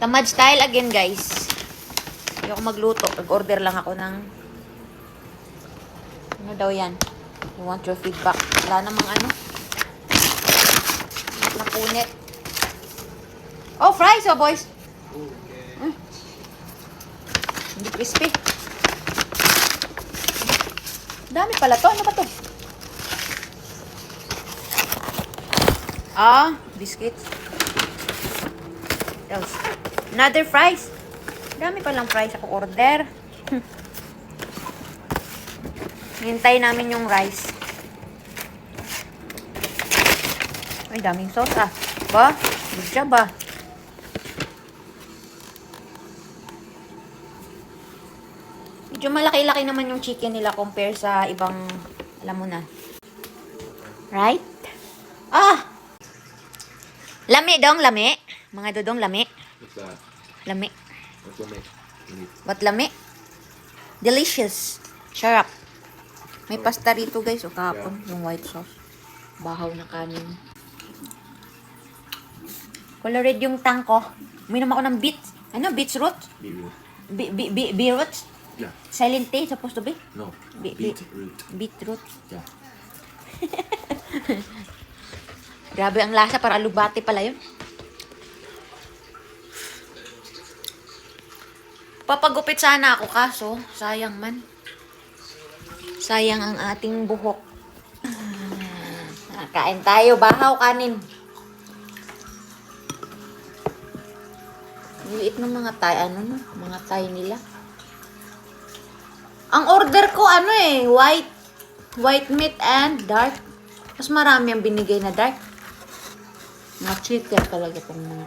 Tamad style again, guys. Hindi ako magluto. Nag-order lang ako ng... Ano daw yan? I want your feedback. Wala namang ano. Napunit. Oh, fries, oh, boys. Hindi crispy. Dami pala to. Ano ba to? Ah, biscuits. Else. Another fries. Dami palang fries ako order. Hintay namin yung rice. Ay, daming sauce ah. Ba? Good job ah. Medyo malaki-laki naman yung chicken nila compare sa ibang, alam mo na. Right? Ah! Lami dong, lami. Mga dodong, lami. What's that? Lami. What's lami? What lami? Delicious. Sarap. May pasta rito guys. O kahapon, yung white sauce. Bahaw na kanin. Colored yung tangko. Uminom ako ng beets. Ano? Beets root? Beetroot. Beetroot? Yeah. Silent T, supposed to be? No. Beetroot. Beetroot. Yeah. Grabe ang lasa. Para alubati pala yun. Papagupit sana ako kaso, sayang man. Sayang ang ating buhok. Kain tayo, bahaw kanin. Liit ng mga Thai, ano no? Mga Thai nila. Ang order ko ano eh, white meat and dark. Mas marami ang binigay na dark. Mga chicken talaga itong mga.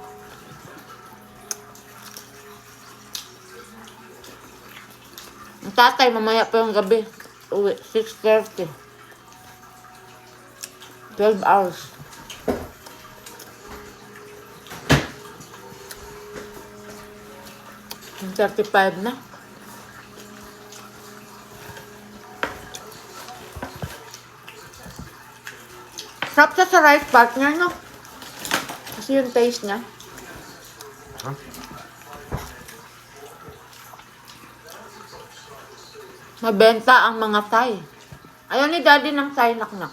Ang tatay, mamaya pa yung gabi. Uwi, 6:30. 12 hours. Yung 35 na. Sarap siya sa rice partner, no? Kasi yung taste niya. Huh? Mabenta ang mga Thai. Ayaw ni Daddy ng Thai naknak.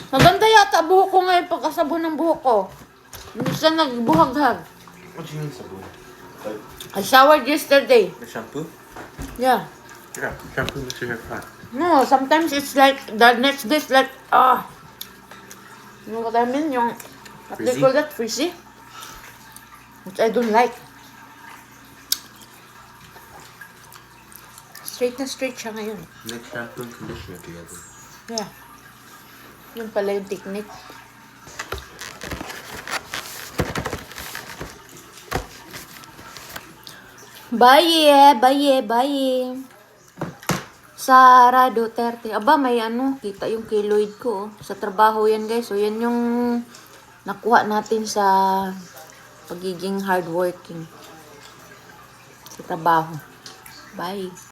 Maganda yata buhok ko ngayon pagkasabon ng buhok ko. Hindi siya nagbuhag-hag. What do you mean sabon? Like I showered yesterday. the shampoo? Yeah. Yeah, shampoo makes your hair flat. No, sometimes it's like, the next day is like, you know what I mean? Yung, what they Frizzy? call that? Frizzy? Which I don't like. Straight na straight siya ngayon. Mix shampoo and conditioner together. Yeah. Yun pala yung technique. Bye. Sara Duterte. Aba, may ano, kita yung keloid ko. Sa trabaho yan, guys. So, yan yung nakuha natin sa pagiging hardworking sa trabaho. Bye.